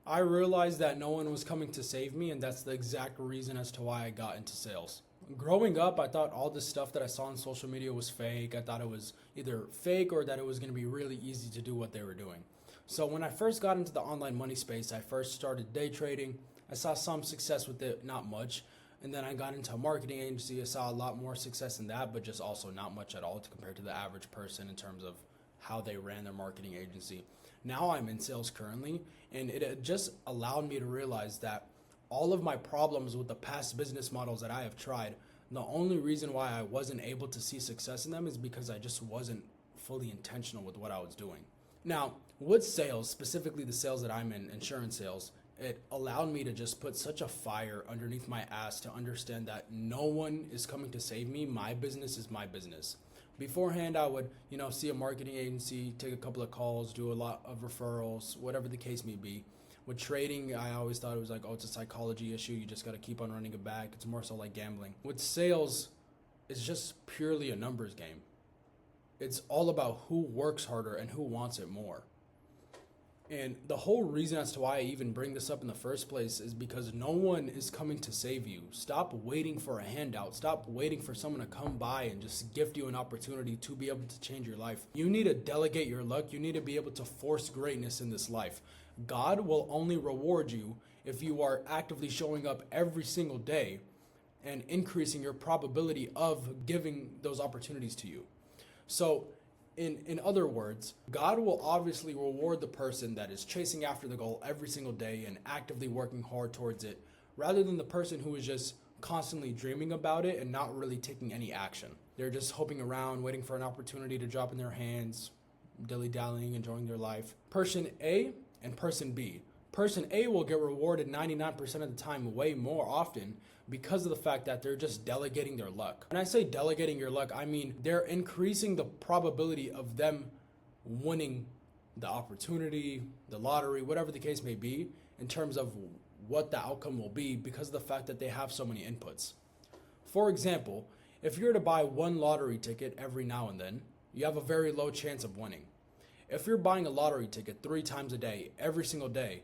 I realized that no one was coming to save me, and that's the exact reason as to why I got into sales. Growing up, I thought all this stuff that I saw on social media was fake. I thought it was either fake or that it was going to be really easy to do what they were doing. So when I first got into the online money space, I first started day trading. I saw some success with it, not much. And then I got into a marketing agency. I saw a lot more success in that, but just also not much at all compared to the average person in terms of how they ran their marketing agency. Now I'm in sales currently, and it just allowed me to realize that all of my problems with the past business models that I have tried, the only reason why I wasn't able to see success in them is because I just wasn't fully intentional with what I was doing. Now, with sales, specifically the sales that I'm in, insurance sales, it allowed me to just put such a fire underneath my ass to understand that no one is coming to save me. My business is my business. Beforehand, I would, see a marketing agency, take a couple of calls, do a lot of referrals, whatever the case may be. With trading, I always thought it was like, oh, it's a psychology issue. You just got to keep on running it back. It's more so like gambling. With sales, it's just purely a numbers game. It's all about who works harder and who wants it more. And the whole reason as to why I even bring this up in the first place is because no one is coming to save you. Stop waiting for a handout. Stop waiting for someone to come by and just gift you an opportunity to be able to change your life. You need to delegate your luck. You need to be able to force greatness in this life. God will only reward you if you are actively showing up every single day and increasing your probability of giving those opportunities to you. So, in other words, God will obviously reward the person that is chasing after the goal every single day and actively working hard towards it, rather than the person who is just constantly dreaming about it and not really taking any action. They're just hoping around, waiting for an opportunity to drop in their hands, dilly-dallying, enjoying their life. Person A and person B. Person A will get rewarded 99% of the time way more often because of the fact that they're just delegating their luck. When I say delegating your luck, I mean they're increasing the probability of them winning the opportunity, the lottery, whatever the case may be, in terms of what the outcome will be because of the fact that they have so many inputs. For example, if you're to buy one lottery ticket every now and then, you have a very low chance of winning. If you're buying a lottery ticket 3 times a day, every single day,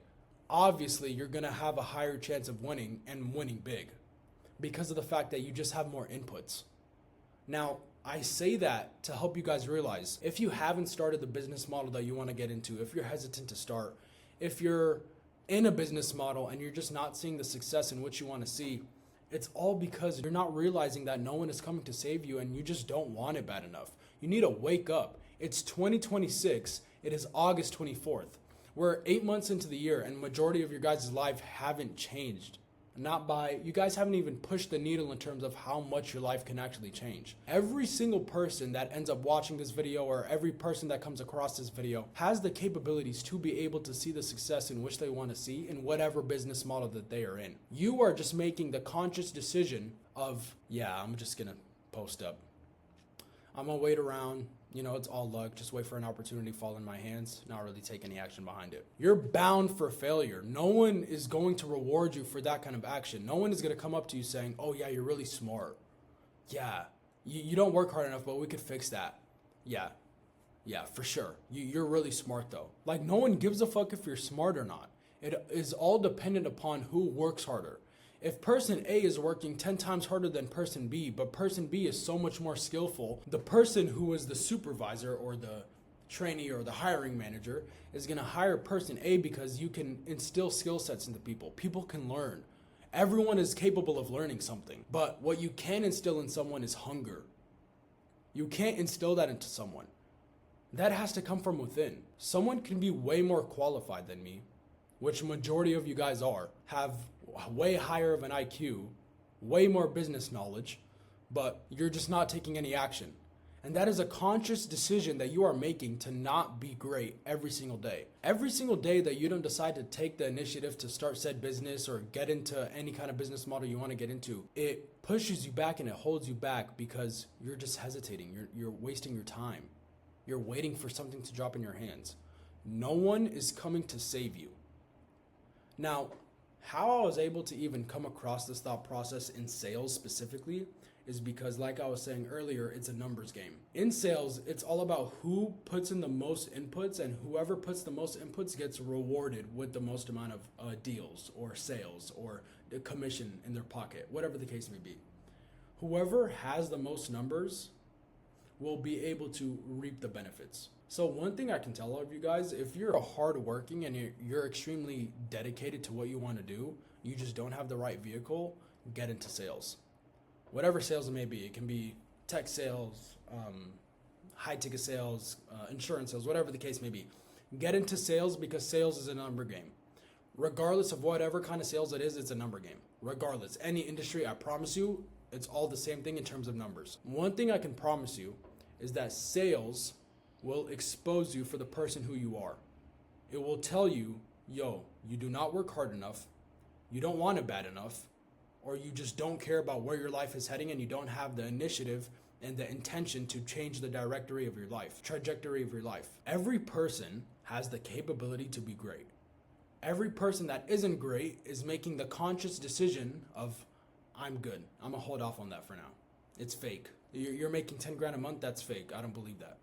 obviously you're going to have a higher chance of winning and winning big because of the fact that you just have more inputs. Now, I say that to help you guys realize if you haven't started the business model that you want to get into, if you're hesitant to start, if you're in a business model and you're just not seeing the success in which you want to see, it's all because you're not realizing that no one is coming to save you and you just don't want it bad enough. You need to wake up. It's 2026. It is August 24th. We're 8 months into the year and majority of your guys' life haven't changed. You guys haven't even pushed the needle in terms of how much your life can actually change. Every single person that ends up watching this video or every person that comes across this video has the capabilities to be able to see the success in which they want to see in whatever business model that they are in. You are just making the conscious decision of, yeah, I'm just gonna post up. I'm gonna wait around. It's all luck. Just wait for an opportunity to fall in my hands, not really take any action behind it. You're bound for failure. No one is going to reward you for that kind of action. No one is going to come up to you saying, oh yeah, you're really smart. Yeah, you don't work hard enough, but we could fix that. Yeah, for sure. You're really smart though. Like no one gives a fuck if you're smart or not. It is all dependent upon who works harder. If person A is working 10 times harder than person B, but person B is so much more skillful, the person who is the supervisor or the trainee or the hiring manager is going to hire person A because you can instill skill sets into people. People can learn. Everyone is capable of learning something, but what you can instill in someone is hunger. You can't instill that into someone. That has to come from within. Someone can be way more qualified than me, which majority of you guys have way higher of an IQ, way more business knowledge, but you're just not taking any action. And that is a conscious decision that you are making to not be great every single day. Every single day that you don't decide to take the initiative to start said business or get into any kind of business model you want to get into, it pushes you back and it holds you back because you're just hesitating. You're wasting your time. You're waiting for something to drop in your hands. No one is coming to save you. Now, how I was able to even come across this thought process in sales specifically is because, like I was saying earlier, it's a numbers game. In sales, it's all about who puts in the most inputs, and whoever puts the most inputs gets rewarded with the most amount of deals or sales or the commission in their pocket, whatever the case may be. Whoever has the most numbers will be able to reap the benefits. So one thing I can tell all of you guys, if you're hardworking and you're extremely dedicated to what you want to do, you just don't have the right vehicle, get into sales. Whatever sales it may be. It can be tech sales, high ticket sales, insurance sales, whatever the case may be. Get into sales because sales is a number game. Regardless of whatever kind of sales it is, it's a number game. Regardless, any industry, I promise you, it's all the same thing in terms of numbers. One thing I can promise you is that sales will expose you for the person who you are. It will tell you, yo, you do not work hard enough, you don't want it bad enough, or you just don't care about where your life is heading and you don't have the initiative and the intention to change the trajectory of your life. Every person has the capability to be great. Every person that isn't great is making the conscious decision of, I'm good. I'm gonna hold off on that for now. It's fake. You're making 10 grand a month, that's fake. I don't believe that.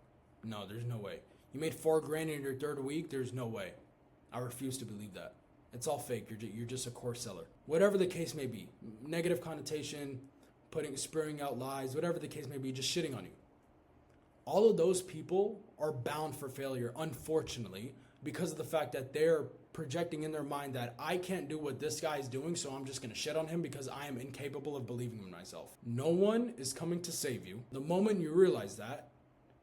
No, there's no way. You made 4 grand in your third week, there's no way. I refuse to believe that. It's all fake. You're just a course seller. Whatever the case may be, negative connotation, spewing out lies, whatever the case may be, just shitting on you. All of those people are bound for failure, unfortunately, because of the fact that they're projecting in their mind that I can't do what this guy is doing, so I'm just going to shit on him because I am incapable of believing in myself. No one is coming to save you. The moment you realize that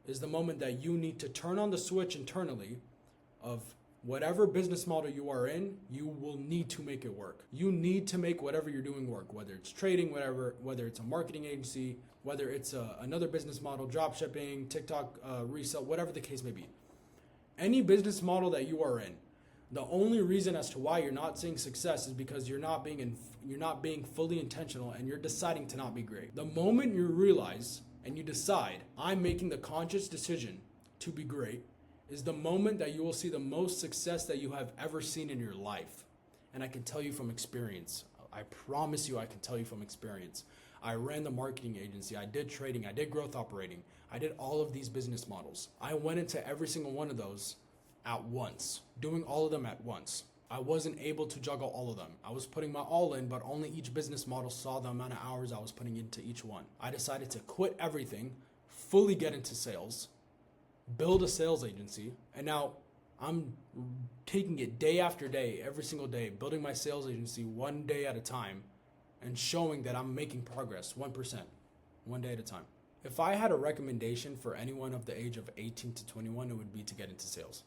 is the moment that you need to turn on the switch internally of whatever business model you are in, you will need to make it work. You need to make whatever you're doing work, whether it's trading, whether it's a marketing agency, whether it's another business model, drop shipping, TikTok resale, whatever the case may be. Any business model that you are in, the only reason as to why you're not seeing success is because you're not being fully intentional and you're deciding to not be great. The moment you realize and you decide, I'm making the conscious decision to be great, is the moment that you will see the most success that you have ever seen in your life. And I can tell you from experience. I promise you I can tell you from experience. I ran the marketing agency. I did trading. I did growth operating. I did all of these business models. I went into every single one of those at once, doing all of them at once. I wasn't able to juggle all of them. I was putting my all in, but only each business model saw the amount of hours I was putting into each one. I decided to quit everything, fully get into sales, build a sales agency, and now I'm taking it day after day, every single day, building my sales agency one day at a time and showing that I'm making progress 1%, one day at a time. If I had a recommendation for anyone of the age of 18 to 21, it would be to get into sales.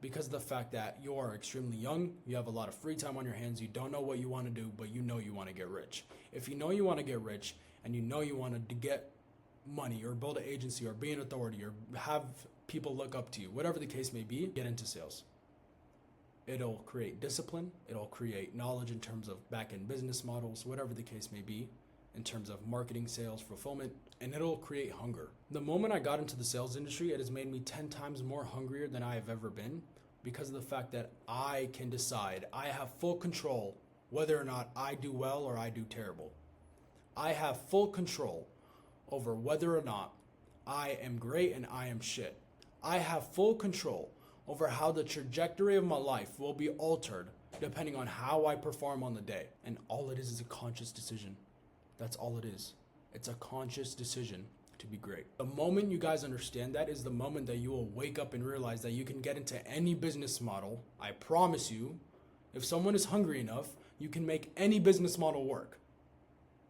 Because of the fact that you are extremely young, you have a lot of free time on your hands, you don't know what you want to do, but you know you want to get rich. If you know you want to get rich and you know you want to get money or build an agency or be an authority or have people look up to you, whatever the case may be, get into sales. It'll create discipline, it'll create knowledge in terms of back-end business models, whatever the case may be, in terms of marketing, sales, fulfillment, and it'll create hunger. The moment I got into the sales industry, it has made me 10 times more hungrier than I have ever been because of the fact that I can decide, I have full control whether or not I do well or I do terrible. I have full control over whether or not I am great and I am shit. I have full control over how the trajectory of my life will be altered depending on how I perform on the day. And all it is a conscious decision. That's all it is. It's a conscious decision to be great. The moment you guys understand that is the moment that you will wake up and realize that you can get into any business model. I promise you, if someone is hungry enough, you can make any business model work.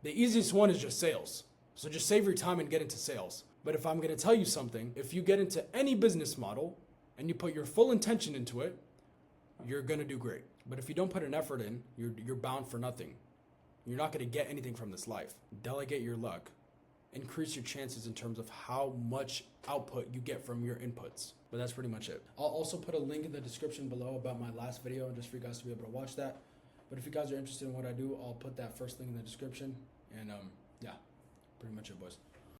The easiest one is just sales. So just save your time and get into sales. But if I'm going to tell you something, if you get into any business model and you put your full intention into it, you're going to do great. But if you don't put an effort in, you're bound for nothing. You're not going to get anything from this life. Delegate your luck. Increase your chances in terms of how much output you get from your inputs. But that's pretty much it. I'll also put a link in the description below about my last video just for you guys to be able to watch that. But if you guys are interested in what I do, I'll put that first link in the description. And yeah, pretty much it, boys.